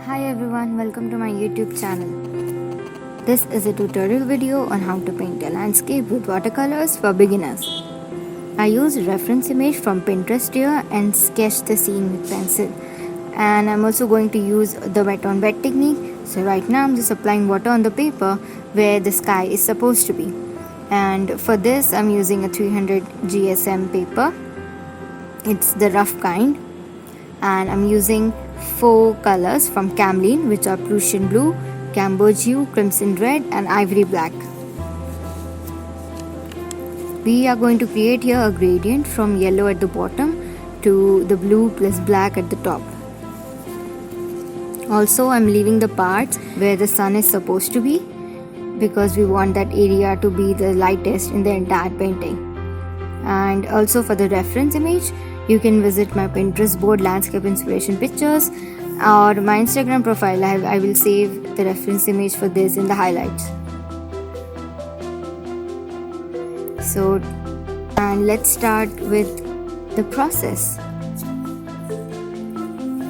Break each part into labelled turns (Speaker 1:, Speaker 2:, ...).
Speaker 1: Hi everyone, welcome to my YouTube channel. This is a tutorial video on how to paint a landscape with watercolors for beginners. I used a reference image from Pinterest here and sketched the scene with pencil. And I'm also going to use the wet on wet technique. So right now I'm just applying water on the paper where the sky is supposed to be. And for this I'm using a 300 GSM paper. It's the rough kind. And I'm using 4 colors from Camlin, which are Prussian blue, Camboge hue, crimson red and ivory black. We are going to create here a gradient from yellow at the bottom to the blue plus black at the top. Also, I'm leaving the parts where the sun is supposed to be because we want that area to be the lightest in the entire painting. And also for the reference image, you can visit my Pinterest board landscape inspiration pictures or my Instagram profile. I will save the reference image for this in the highlights. So, and let's start with the process.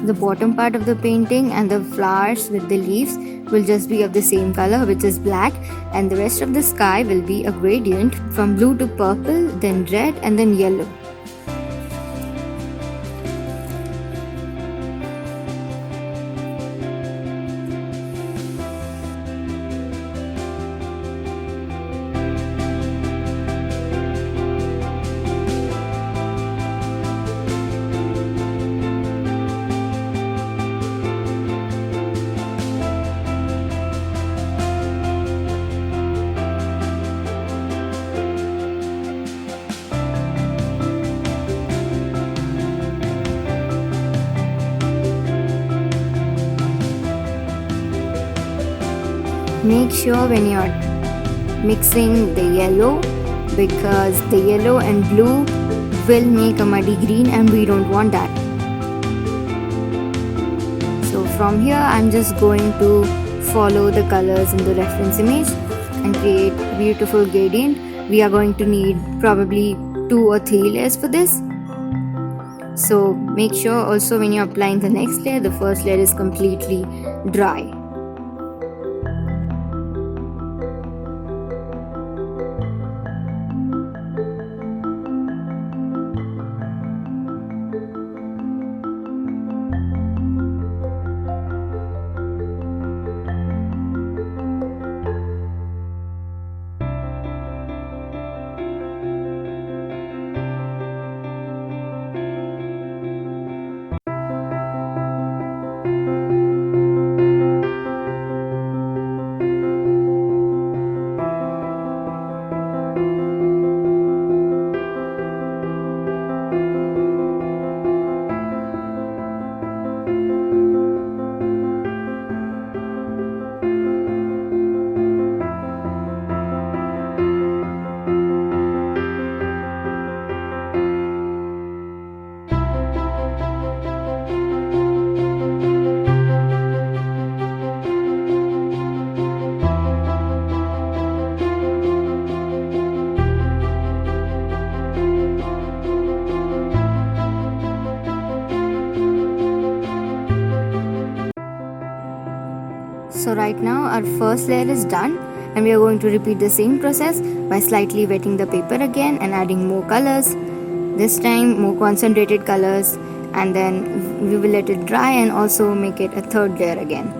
Speaker 1: The bottom part of the painting and the flowers with the leaves will just be of the same color, which is black, and the rest of the sky will be a gradient from blue to purple, then red and then yellow. Make sure when you're mixing the yellow, because the yellow and blue will make a muddy green and we don't want that. So from here I'm just going to follow the colors in the reference image and create a beautiful gradient. We are going to need probably 2 or 3 layers for this. So make sure also when you're applying the next layer, the first layer is completely dry. So right now our first layer is done and we are going to repeat the same process by slightly wetting the paper again and adding more colors. This time more concentrated colors, and then we will let it dry and also make it a third layer again.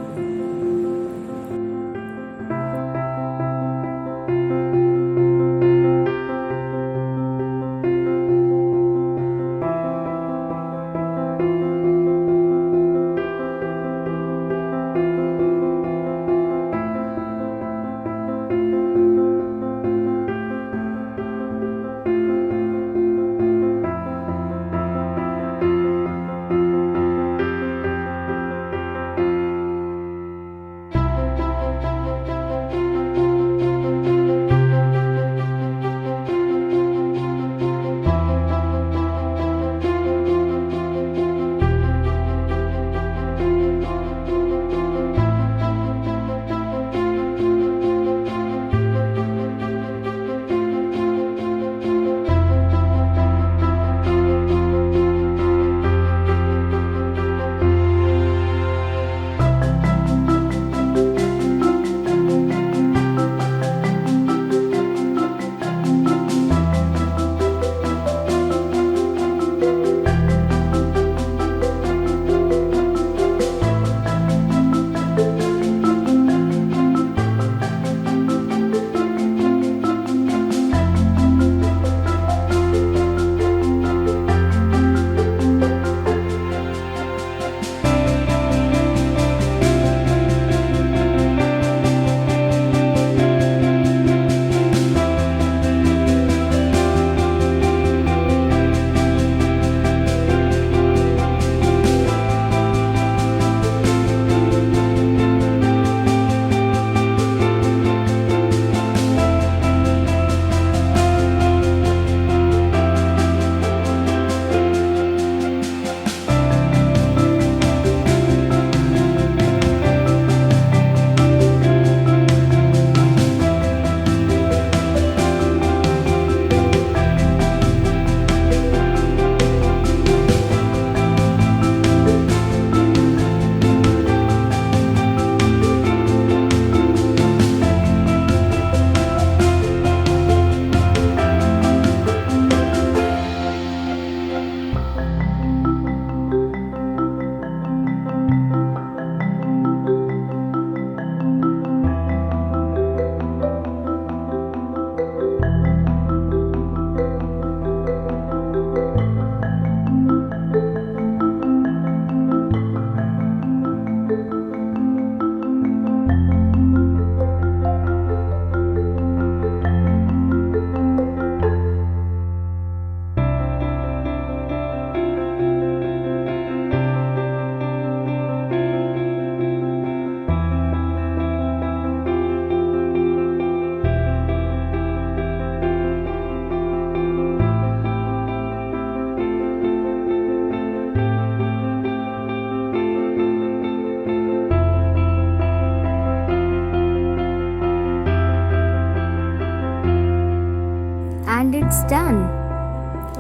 Speaker 1: it's done.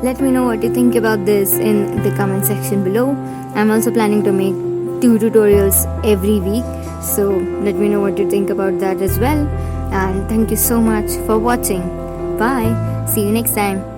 Speaker 1: Let me know what you think about this in the comment section below. I'm also planning to make 2 tutorials every week, so let me know what you think about that as well. And thank you so much for watching. Bye. See you next time.